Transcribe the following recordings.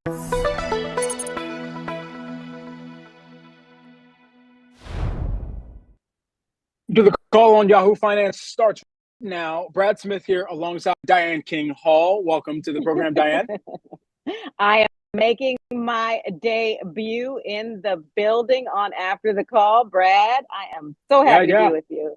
Do the call on Yahoo Finance starts now. Brad Smith here alongside Diane King Hall. Welcome to the program, Diane. I am making my debut in the building on After the Call. Brad, I am so happy to be with you.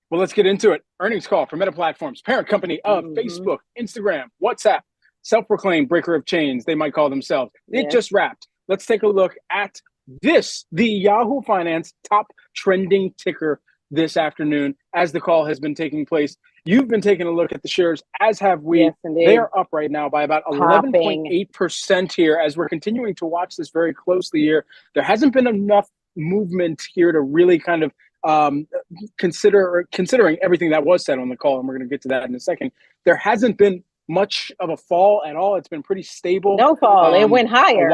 Well, let's get into it. Earnings call for Meta Platforms, parent company of Facebook, Instagram, WhatsApp, self-proclaimed breaker of chains, they might call themselves. It just wrapped. Let's take a look at this, the Yahoo Finance top trending ticker this afternoon as the call has been taking place. You've been taking a look at the shares, as have we. Yes, indeed. They are up right now by about 11.8% here as we're continuing to watch this very closely here. There hasn't been enough movement here to really kind of considering everything that was said on the call, and we're going to get to that in a second. There hasn't been much of a fall at all. It's been pretty stable. No fall. It went higher.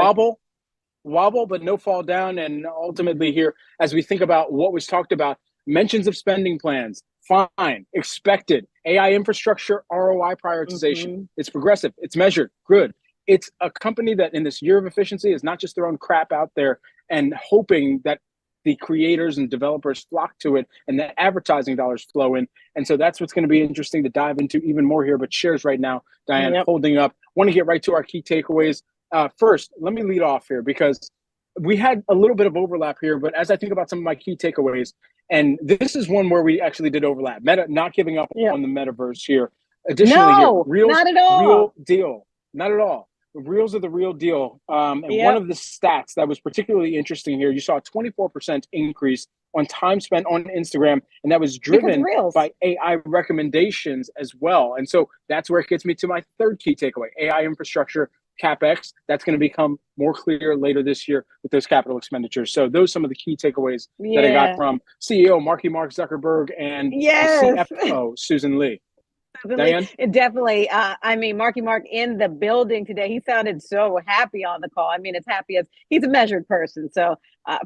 Wobble, but no fall down. And ultimately here, as we think about what was talked about, mentions of spending plans, fine, expected, AI infrastructure, ROI prioritization. It's progressive, it's measured, good. It's a company that in this year of efficiency is not just throwing crap out there and hoping that the creators and developers flock to it and the advertising dollars flow in. And so that's what's going to be interesting to dive into even more here. But shares right now, Diane, holding up. Want to get right to our key takeaways. First, let me lead off here because we had a little bit of overlap here, but as I think about some of my key takeaways, and this is one where we actually did overlap. Meta not giving up on the metaverse here. Additionally, Reels, not at all. Real deal, not at all. The Reels are the real deal. And one of the stats that was particularly interesting here, you saw a 24% increase on time spent on Instagram, and that was driven by AI recommendations as well. And so that's where it gets me to my third key takeaway: AI infrastructure. CapEx, that's going to become more clear later this year with those capital expenditures. So those are some of the key takeaways that I got from CEO Mark Zuckerberg and CFO Susan Li. Diane? Definitely. I mean, Mark in the building today, he sounded so happy on the call. I mean, as happy as he's a measured person. So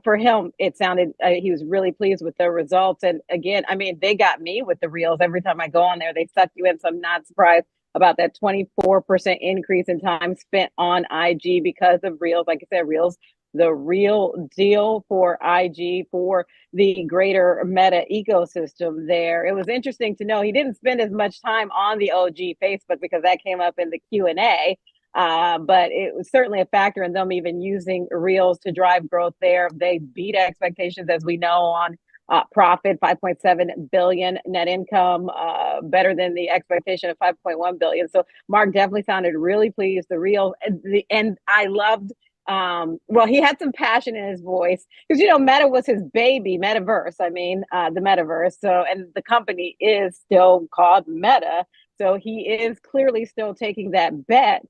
for him, it sounded, he was really pleased with the results. And again, I mean, they got me with the Reels. Every time I go on there, they suck you in. So I'm not surprised about that 24% increase in time spent on IG because of Reels. Like I said, Reels, the real deal for IG, for the greater Meta ecosystem there. It was interesting to know he didn't spend as much time on the OG Facebook because that came up in the Q&A, but it was certainly a factor in them even using Reels to drive growth there. They beat expectations, as we know, on profit, 5.7 billion, net income, better than the expectation of 5.1 billion. So Mark definitely sounded really pleased. The Reels, and I loved, well, he had some passion in his voice because, you know, Meta was his baby, metaverse. I mean, the metaverse. So, and the company is still called Meta. So he is clearly still taking that bet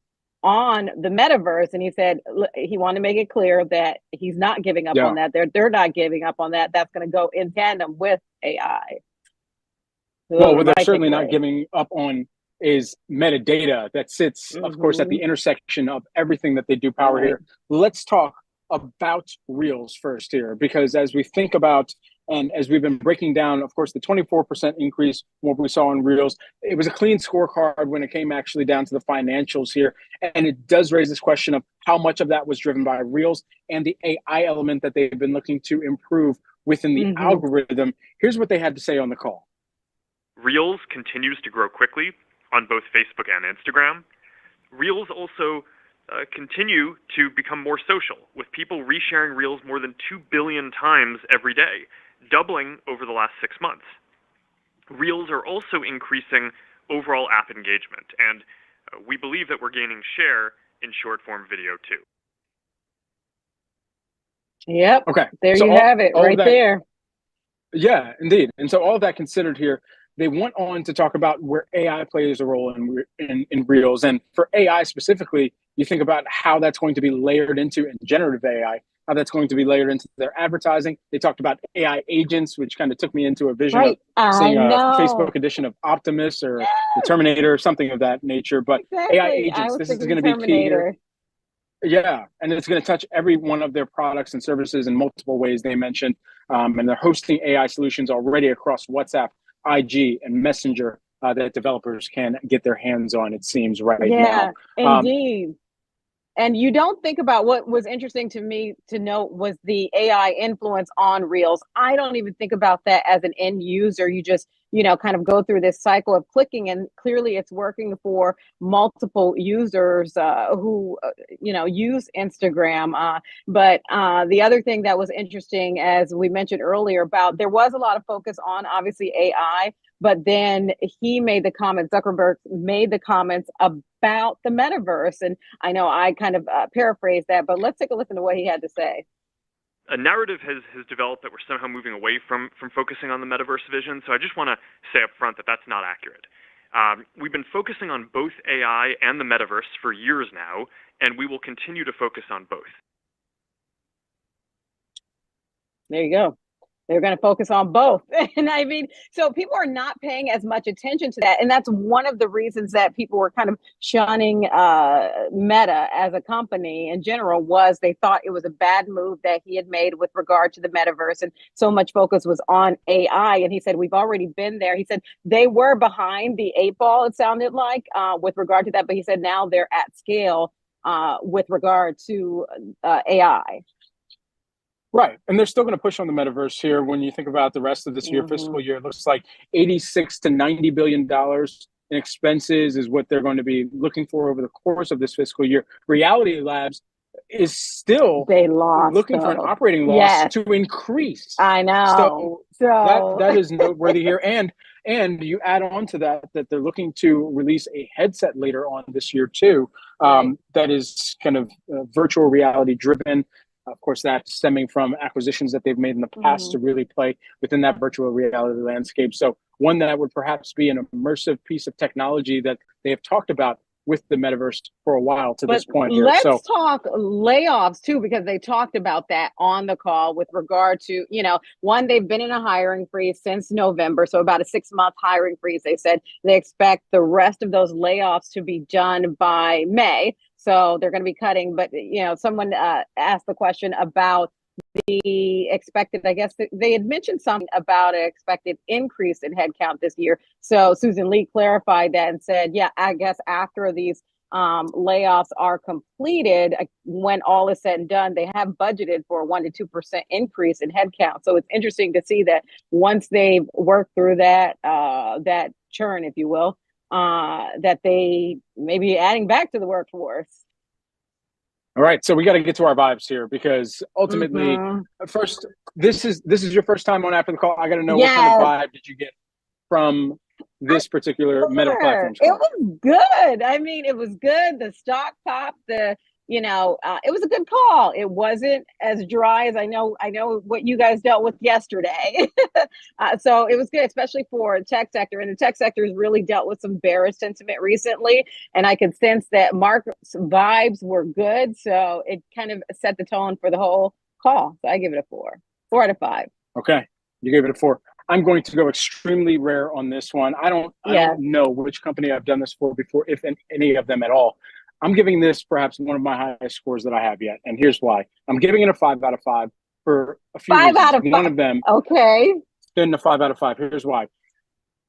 on the metaverse, and he said he wanted to make it clear that he's not giving up on that. They're not giving up on that. That's going to go in tandem with AI. So well, what they're certainly not giving up on is metadata that sits, of course, at the intersection of everything that they do power here. Let's talk about Reels first here, because as we think about and as we've been breaking down, of course, the 24% increase, what we saw in Reels, it was a clean scorecard when it came actually down to the financials here. And it does raise this question of how much of that was driven by Reels and the AI element that they've been looking to improve within the algorithm. Here's what they had to say on the call. Reels continues to grow quickly on both Facebook and Instagram. Reels also continue to become more social, with people resharing Reels more than 2 billion times every day, doubling over the last 6 months. Reels are also increasing overall app engagement, and we believe that we're gaining share in short-form video too. Yep. Okay. There so you have it right there. Yeah, indeed. And so all of that considered here, they went on to talk about where AI plays a role in Reels. And for AI specifically, you think about how that's going to be layered into in generative AI, how that's going to be layered into their advertising. They talked about AI agents, which kind of took me into a vision of seeing a Facebook edition of Optimus or the Terminator or something of that nature. But AI agents, this is going to be key here. Yeah, and it's going to touch every one of their products and services in multiple ways they mentioned. And they're hosting AI solutions already across WhatsApp, IG, and Messenger that developers can get their hands on, it seems, right now. Yeah, indeed. And you don't think about what was interesting to me to note was the AI influence on Reels. I don't even think about that as an end user. You just, kind of go through this cycle of clicking, and clearly it's working for multiple users who, use Instagram. But the other thing that was interesting, as we mentioned earlier, about there was a lot of focus on obviously AI, but then he made the comment, Zuckerberg made the comments about the metaverse. And I know I kind of paraphrased that, but let's take a listen to what he had to say. A narrative has developed that we're somehow moving away from focusing on the metaverse vision. So I just want to say up front that that's not accurate. We've been focusing on both AI and the metaverse for years now, and we will continue to focus on both. There you go. They're going to focus on both. And I mean, so people are not paying as much attention to that. And that's one of the reasons that people were kind of shunning Meta as a company in general, was they thought it was a bad move that he had made with regard to the metaverse. And so much focus was on AI. And he said, we've already been there. He said they were behind the 8 ball, it sounded like, with regard to that. But he said now they're at scale with regard to AI. Right. And they're still going to push on the metaverse here. When you think about the rest of this year, fiscal year, it looks like $86 to $90 billion in expenses is what they're going to be looking for over the course of this fiscal year. Reality Labs is still looking for an operating loss to increase. I know. So that is noteworthy here. And you add on to that they're looking to release a headset later on this year too, that is kind of virtual reality driven. Of course, that's stemming from acquisitions that they've made in the past to really play within that virtual reality landscape. So one that would perhaps be an immersive piece of technology that they have talked about with the metaverse for a while to this point here. Let's talk layoffs too, because they talked about that on the call with regard to, one, they've been in a hiring freeze since November. So about a 6-month hiring freeze. They said they expect the rest of those layoffs to be done by May. So they're going to be cutting. But, someone asked the question about the expected, I guess they had mentioned something about an expected increase in headcount this year. So Susan Lee clarified that and said, yeah, I guess after these layoffs are completed, when all is said and done, they have budgeted for a 1% to 2% increase in headcount. So it's interesting to see that once they've worked through that churn, if you will, that they may be adding back to the workforce. All right, so we got to get to our vibes here, because ultimately, first, this is your first time on After the Call. I got to know what kind of vibe did you get from this particular Meta platform? It was good. I mean, it was good. The stock popped. It was a good call. It wasn't as dry as I know what you guys dealt with yesterday. So it was good, especially for the tech sector. And the tech sector has really dealt with some bearish sentiment recently. And I could sense that market's vibes were good. So it kind of set the tone for the whole call. So I give it a 4 out of 5. Okay. You gave it a 4. I'm going to go extremely rare on this one. I don't know which company I've done this for before, if any of them at all. I'm giving this perhaps one of my highest scores that I have yet. And here's why. I'm giving it a 5 out of 5 for a few reasons. 5 out of 5. One of them. Okay. Then a 5 out of 5. Here's why.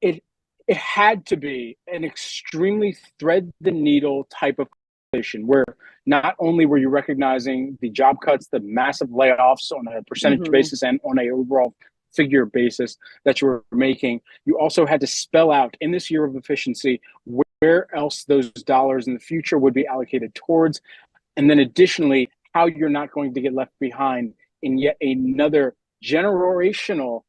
It had to be an extremely thread the needle type of conversation where not only were you recognizing the job cuts, the massive layoffs on a percentage basis and on a overall figure basis that you were making, you also had to spell out in this year of efficiency where else those dollars in the future would be allocated towards. And then additionally, how you're not going to get left behind in yet another generational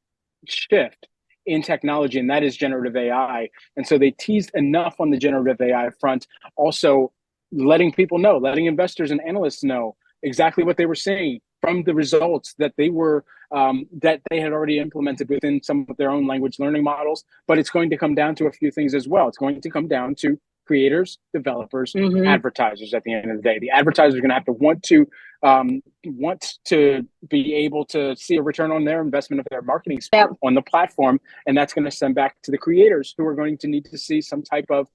shift in technology, and that is generative AI. And so they teased enough on the generative AI front, also letting people know, letting investors and analysts know exactly what they were seeing from the results that they were that they had already implemented within some of their own language learning models. But it's going to come down to a few things as well. It's going to come down to creators, developers, advertisers. At the end of the day, the advertisers are going to have to want to be able to see a return on their investment of their marketing spend on the platform, and that's going to send back to the creators, who are going to need to see some type of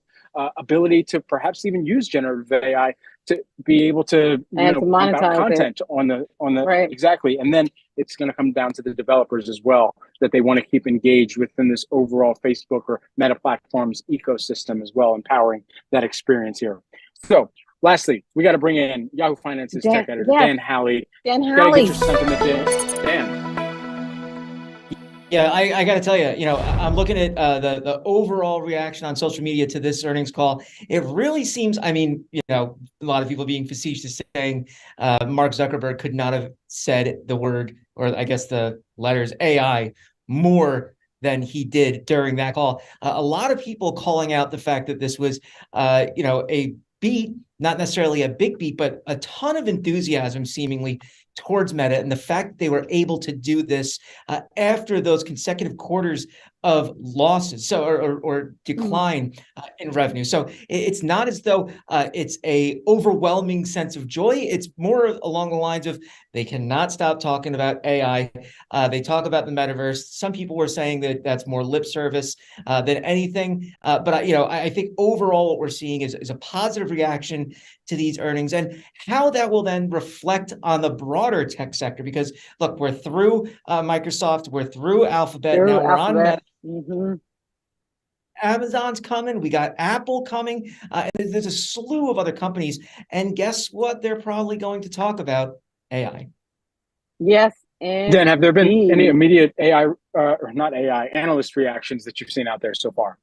ability to perhaps even use generative AI to be able to monetize content on the exactly. And then it's going to come down to the developers as well, that they want to keep engaged within this overall Facebook or Meta platforms ecosystem as well, empowering that experience here. So Lastly, we got to bring in Yahoo Finance's tech editor, Dan Howley. Dan Got to Howley. get your sentiment, Dan. Yeah, I got to tell you, I'm looking at the overall reaction on social media to this earnings call. It really seems, a lot of people being facetious saying Mark Zuckerberg could not have said the word, or I guess the letters AI, more than he did during that call. A lot of people calling out the fact that this was, a beat, not necessarily a big beat, but a ton of enthusiasm seemingly towards Meta, and the fact that they were able to do this after those consecutive quarters of losses, so or decline in revenue. So it's not as though it's a overwhelming sense of joy. It's more along the lines of they cannot stop talking about AI. They talk about the metaverse. Some people were saying that that's more lip service than anything. But I think overall what we're seeing is a positive reaction to these earnings, and how that will then reflect on the broader tech sector. Because look, we're through Microsoft, we're through Alphabet, now we're on Meta. Mm-hmm. Amazon's coming. We got Apple coming. And there's a slew of other companies. And guess what? They're probably going to talk about AI. Yes. Dan, have there been any immediate AI, or not AI, analyst reactions that you've seen out there so far?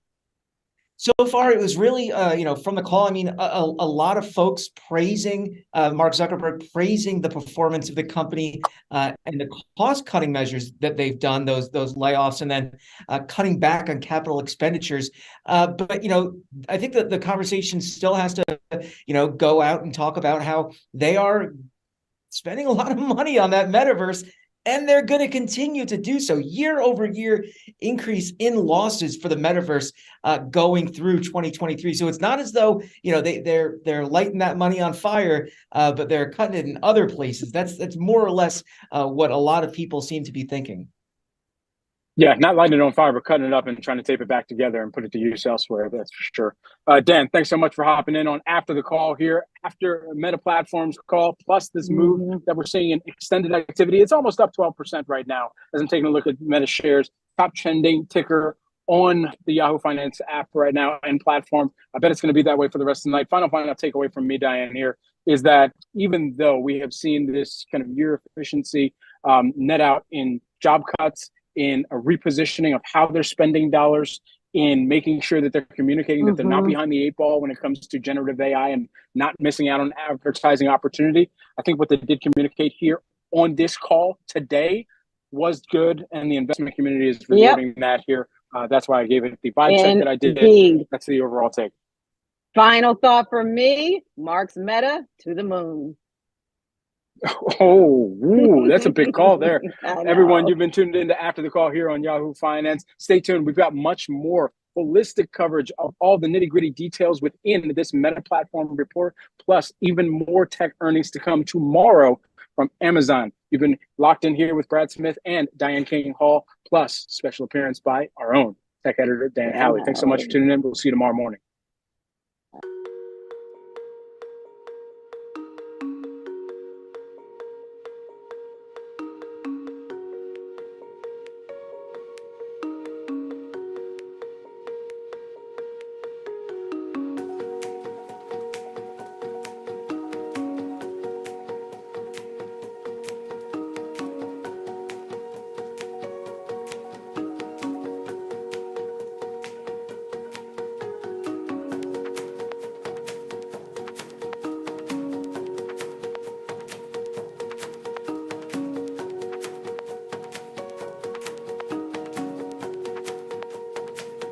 So far, it was really, from the call, a lot of folks praising Mark Zuckerberg, praising the performance of the company and the cost-cutting measures that they've done, those layoffs, and then cutting back on capital expenditures. But I think that the conversation still has to, go out and talk about how they are spending a lot of money on that metaverse. And they're going to continue to do so. Year over year increase in losses for the metaverse going through 2023. So it's not as though they're lighting that money on fire, but they're cutting it in other places. That's more or less what a lot of people seem to be thinking. Yeah, not lighting it on fire, but cutting it up and trying to tape it back together and put it to use elsewhere. That's for sure. Dan, thanks so much for hopping in on After the Call here. After Meta Platforms call, plus this move that we're seeing in extended activity. It's almost up 12% right now as I'm taking a look at Meta shares, top trending ticker on the Yahoo Finance app right now and platform. I bet it's going to be that way for the rest of the night. Final takeaway from me, Diane, here is that even though we have seen this kind of year efficiency net out in job cuts, in a repositioning of how they're spending dollars, in making sure that they're communicating that they're not behind the eight ball when it comes to generative AI and not missing out on advertising opportunity. I think what they did communicate here on this call today was good, and the investment community is rewarding that here. That's why I gave it the vibe check that I did. That's the overall take. Final thought from me, Mark's Meta to the moon. That's a big call there. Everyone, you've been tuned into After the Call here on Yahoo Finance. Stay tuned. We've got much more holistic coverage of all the nitty-gritty details within this Meta Platform report, plus even more tech earnings to come tomorrow from Amazon. You've been locked in here with Brad Smith and Diane King Hall, plus special appearance by our own tech editor, Dan Howley. Thanks so much for tuning in. We'll see you tomorrow morning.